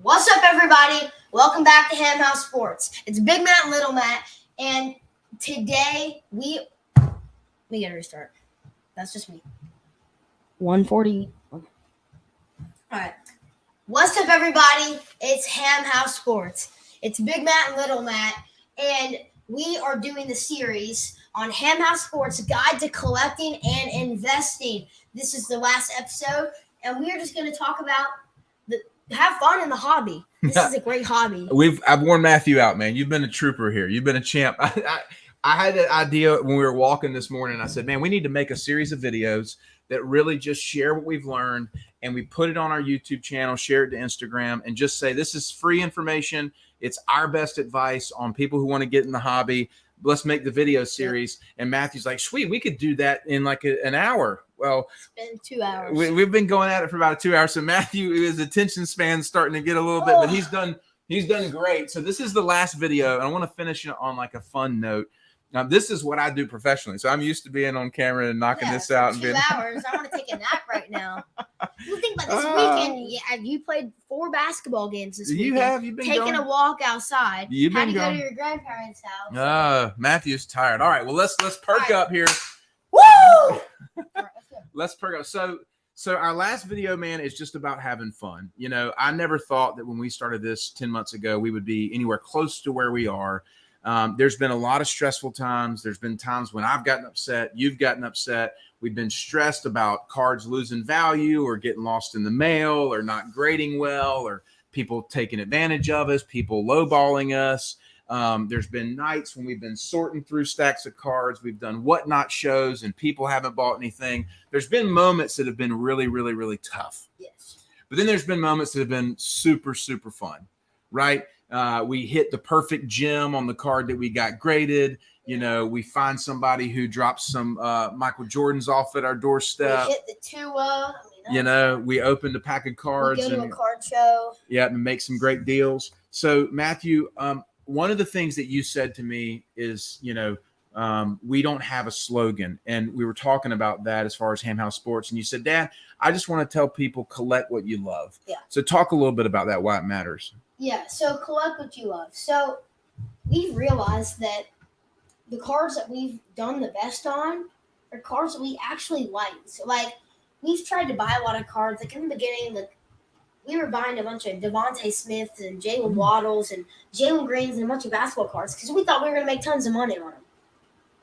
What's up, everybody? Welcome back to Ham House Sports. It's Big Matt and Little Matt, and today let me get a restart. That's just me. 140. All right. What's up, everybody? It's Ham House Sports. It's Big Matt and Little Matt, and we are doing the series on Ham House Sports Guide to Collecting and Investing. This is the last episode, and we are just going to talk about have fun in the hobby. This is a great hobby. I've worn Matthew out, man. You've been a trooper here. You've been a champ. I had an idea when we were walking this morning. I said, man, we need to make a series of videos that really just share what we've learned, and we put it on our YouTube channel, share it to Instagram, and just say this is free information. It's our best advice on people who want to get in the hobby. Let's make the video series. And Matthew's like, sweet, we could do that in like an hour. Well, it's been 2 hours. We've been going at it for about 2 hours. So Matthew, his attention span's starting to get a little bit, but he's done great. So this is the last video, and I want to finish it on like a fun note. Now, this is what I do professionally. So I'm used to being on camera and knocking this out. And 2 hours. I want to take a nap right now. You think about this weekend. Yeah, you played 4 basketball games this weekend. You have. You've been taking a walk outside. You've had been to going. Go to your grandparents' house. Matthew's tired. All right. Well, let's perk up here. Woo! Let's perk up. So our last video, man, is just about having fun. You know, I never thought that when we started this 10 months ago, we would be anywhere close to where we are. There's been a lot of stressful times. There's been times when I've gotten upset. You've gotten upset. We've been stressed about cards losing value or getting lost in the mail or not grading well or people taking advantage of us, people lowballing us. There's been nights when we've been sorting through stacks of cards. We've done whatnot shows and people haven't bought anything. There's been moments that have been really, really, really tough. Yes. But then there's been moments that have been super, super fun, right? We hit the perfect gem on the card that we got graded. You know, we find somebody who drops some Michael Jordans off at our doorstep. We hit the Tua. You know, we opened a pack of cards. We go to a card show. Yeah, and make some great deals. So, Matthew, one of the things that you said to me is, you know, we don't have a slogan. And we were talking about that as far as Ham House Sports. And you said, Dad, I just want to tell people collect what you love. Yeah. So talk a little bit about that, why it matters. Yeah, so collect what you love. So we've realized that the cards that we've done the best on are cards that we actually like. So, like, we've tried to buy a lot of cards. Like, in the beginning, like, we were buying a bunch of Devontae Smiths and Jalen Waddles and Jalen Greens and a bunch of basketball cards because we thought we were going to make tons of money on them.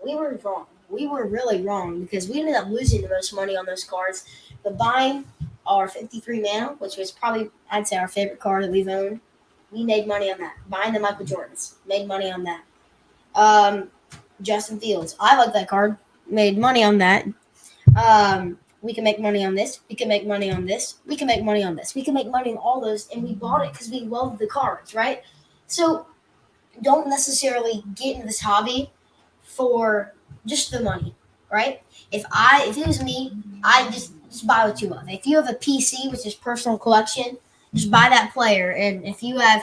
We were wrong. We were really wrong because we ended up losing the most money on those cards. But buying our 53 Mana, which was probably, I'd say, our favorite card that we've owned, we made money on that. Buying the Michael Jordans, made money on that. Justin Fields, I like that card, made money on that. We can make money on this. We can make money on this. We can make money on this. We can make money on all those, and we bought it because we love the cards, right? So don't necessarily get into this hobby for just the money, right? If it was me, I'd just buy what you love. If you have a PC, which is personal collection, just buy that player. And if you have,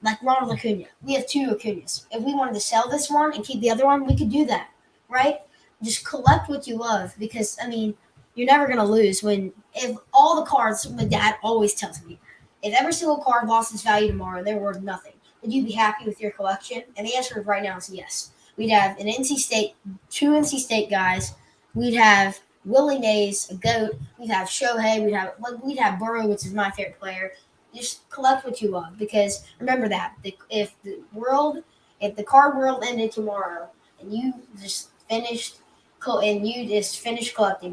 like Ronald Acuna, we have 2 Acunas. If we wanted to sell this one and keep the other one, we could do that, right? Just collect what you love because, I mean, you're never going to lose if all the cards, my dad always tells me, if every single card lost its value tomorrow, they're worth nothing. Would you be happy with your collection? And the answer right now is yes. We'd have an NC State, 2 NC State guys. We'd have Willie Mays, a GOAT. We'd have Shohei. We'd have Burrow, which is my favorite player. Just collect what you love because remember that if the card world ended tomorrow and you just finished collecting,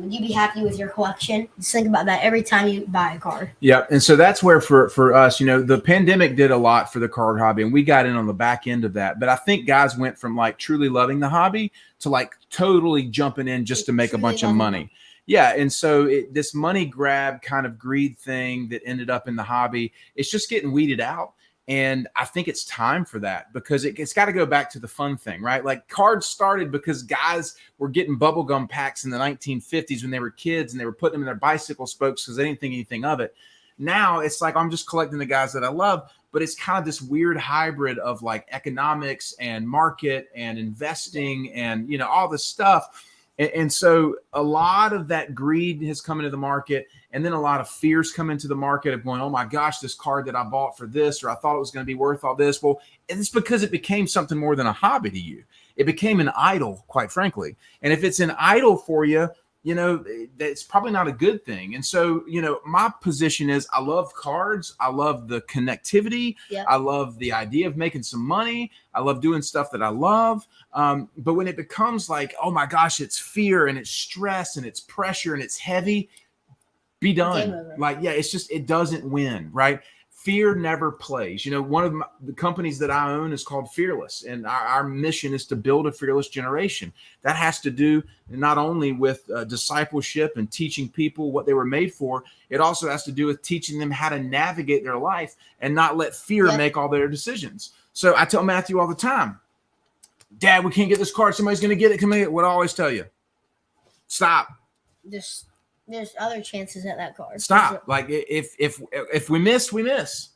would you be happy with your collection? Just think about that every time you buy a card. Yeah, and so that's where for us, you know, the pandemic did a lot for the card hobby, and we got in on the back end of that. But I think guys went from like truly loving the hobby to like totally jumping in just to make a bunch of money. Yeah, and so this money grab kind of greed thing that ended up in the hobby, it's just getting weeded out. And I think it's time for that because it's got to go back to the fun thing, right? Like cards started because guys were getting bubblegum packs in the 1950s when they were kids and they were putting them in their bicycle spokes because they didn't think anything of it. Now it's like I'm just collecting the guys that I love, but it's kind of this weird hybrid of like economics and market and investing and, you know, all this stuff. And so a lot of that greed has come into the market, and then a lot of fears come into the market of going, oh my gosh, this card that I bought for this, or I thought it was going to be worth all this. Well, it's because it became something more than a hobby to you. It became an idol, quite frankly. And if it's an idol for you, you know, that's probably not a good thing. And so, you know, my position is I love cards. I love the connectivity. Yep. I love the idea of making some money. I love doing stuff that I love. But when it becomes like, oh my gosh, it's fear and it's stress and it's pressure and it's heavy, be done. Like, yeah, it's just, it doesn't win, right? Fear never plays. You know, one of the companies that I own is called Fearless, and our mission is to build a fearless generation. That has to do not only with discipleship and teaching people what they were made for, it also has to do with teaching them how to navigate their life and not let fear make all their decisions. So I tell Matthew all the time, Dad, we can't get this card. Somebody's going to get it. Come here. What I always tell you, stop. There's other chances at that card. Stop. Like if we miss, we miss.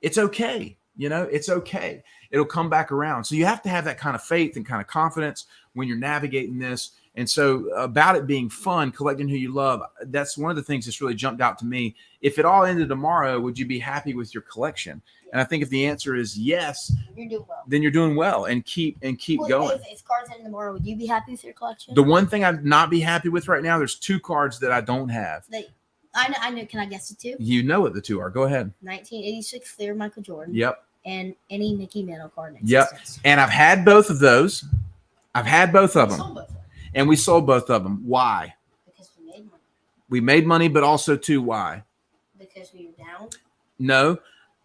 It's okay. You know, it's okay. It'll come back around. So you have to have that kind of faith and kind of confidence when you're navigating this. And so about it being fun, collecting who you love, that's one of the things that's really jumped out to me. If it all ended tomorrow, would you be happy with your collection? And I think if the answer is yes, you're doing well. Then you're doing well, and keep going. If cards end tomorrow, would you be happy with your collection? The one thing I'd not be happy with right now, there's 2 cards that I don't have. I know. Can I guess the 2? You know what the 2 are. Go ahead. 1986 Fleer Michael Jordan. Yep. And any Mickey Mantle card. Yep. And I've had both of those. I've had both of them. And we sold both of them. Why? Because we made money. We made money, but also too, why? Because we were down. No,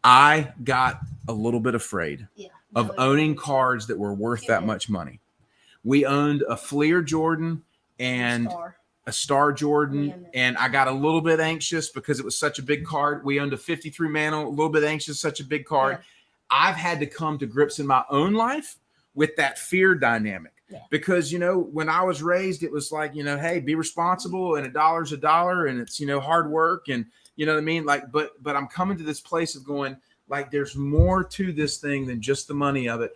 I got a little bit afraid of owning cards that were worth that much money. We owned a Fleer Jordan and a Star Jordan, and I got a little bit anxious because it was such a big card. We owned a 53 Mantle, a little bit anxious, such a big card. Yeah. I've had to come to grips in my own life with that fear dynamic. Yeah. Because, you know, when I was raised, it was like, you know, hey, be responsible, and $1's a dollar, and it's, you know, hard work, and you know what I mean? Like, but I'm coming to this place of going, like, there's more to this thing than just the money of it.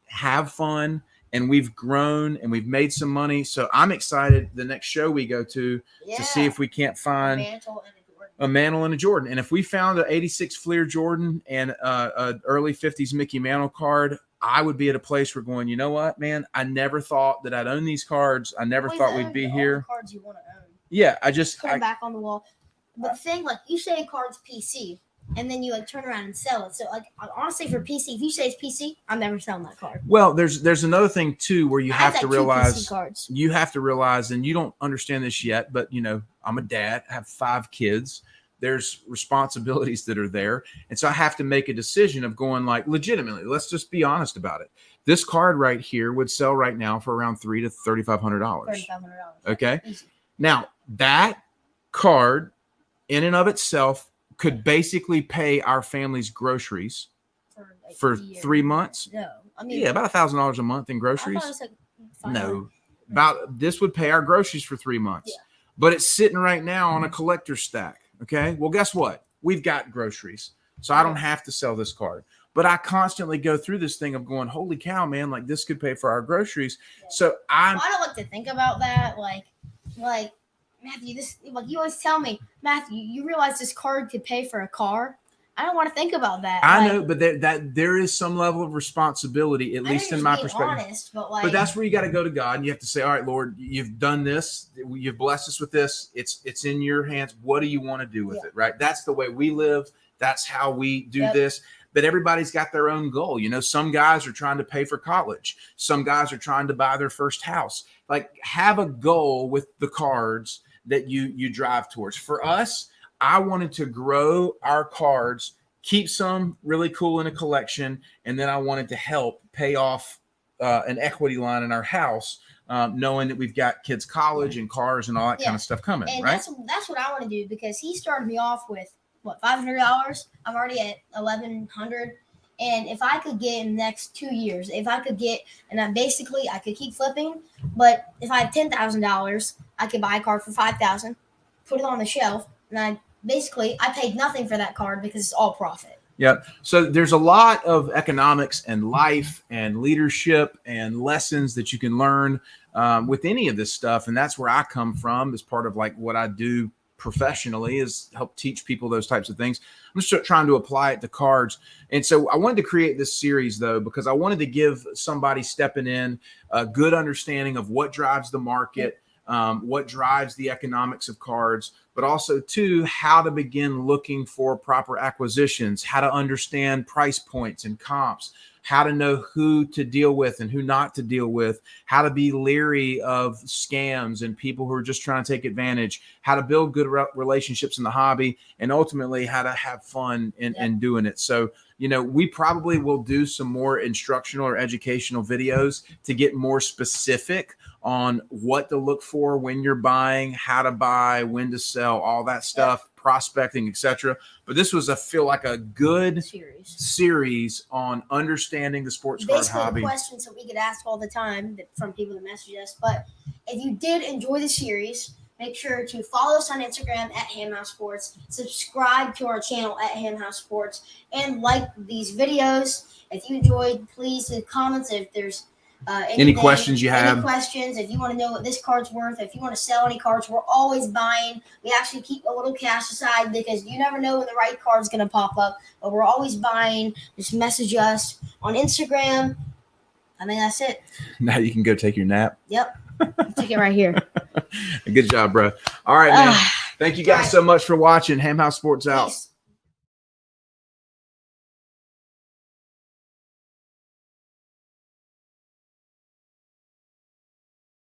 Have fun. And we've grown and we've made some money. So I'm excited the next show we go to see if we can't find a Mantle and a Jordan. And if we found an 86 Fleer Jordan and a early 50s Mickey Mantle card, I would be at a place where going, you know what, man, I never thought that I'd own these cards. I never thought we'd be here. Cards you want to own. Yeah, I just put them back on the wall. But the thing, like, you say a card's PC, and then you like turn around and sell it. So, like, honestly, for PC, if you say it's PC, I'm never selling that card. Well, there's another thing too where you have to realize, and you don't understand this yet, but you know, I'm a dad, I have 5 kids. There's responsibilities that are there, and so I have to make a decision of going, like, legitimately. Let's just be honest about it. This card right here would sell right now for around $300 to $3,500. $3,500. Okay. Easy. Now that card, in and of itself, could basically pay our family's groceries for 3 months. No, I mean, yeah, about $1,000 a month in groceries. I thought it was like no, about this would pay our groceries for 3 months. Yeah. But it's sitting right now on a collector stack. Okay, well, guess what? We've got groceries, so I don't have to sell this card. But I constantly go through this thing of going, holy cow, man! Like, this could pay for our groceries. Yeah. So I don't like to think about that, like. Matthew, this, like, you always tell me, Matthew, you realize this card could pay for a car? I don't want to think about that. I know, but there is some level of responsibility, at least in my perspective. Honest, but that's where you got to go to God, and you have to say, all right, Lord, you've done this. You've blessed us with this. It's in your hands. What do you want to do with it, right? That's the way we live. That's how we do this. But everybody's got their own goal. You know, some guys are trying to pay for college. Some guys are trying to buy their first house. Like, have a goal with the cards that you drive towards. For us, I wanted to grow our cards, keep some really cool in a collection, and then I wanted to help pay off an equity line in our house, knowing that we've got kids' college and cars and all that kind of stuff coming. And right? That's what I want to do, because he started me off with what, $500. I'm already at $1,100. And if I could get in the next 2 years, if I could get, and I could keep flipping, but if I have $10,000, I could buy a card for $5,000, put it on the shelf, and I paid nothing for that card because it's all profit. Yeah. So there's a lot of economics and life and leadership and lessons that you can learn with any of this stuff. And that's where I come from as part of like what I do professionally, is help teach people those types of things. I'm just trying to apply it to cards. And so I wanted to create this series though, because I wanted to give somebody stepping in a good understanding of what drives the market, what drives the economics of cards, but also too, how to begin looking for proper acquisitions, how to understand price points and comps, how to know who to deal with and who not to deal with, how to be leery of scams and people who are just trying to take advantage, how to build good relationships in the hobby, and ultimately how to have fun in doing it. So, you know, we probably will do some more instructional or educational videos to get more specific on what to look for when you're buying, how to buy, when to sell, all that stuff, prospecting, etc. But this was, I feel like, a good series on understanding the sports card hobby. The questions that we get asked all the time from people that message us. But if you did enjoy the series, make sure to follow us on Instagram at Hamhouse Sports, subscribe to our channel at Hamhouse Sports, and like these videos. If you enjoyed, please leave comments if there's any questions you have. Any questions, if you want to know what this card's worth, if you want to sell any cards, we're always buying. We actually keep a little cash aside because you never know when the right card's going to pop up, but we're always buying. Just message us on Instagram. I think that's it. Now you can go take your nap. Yep. Take it right here. Good job, bro. All right, man. Thank you guys so much for watching. Hamhouse Sports out. Peace.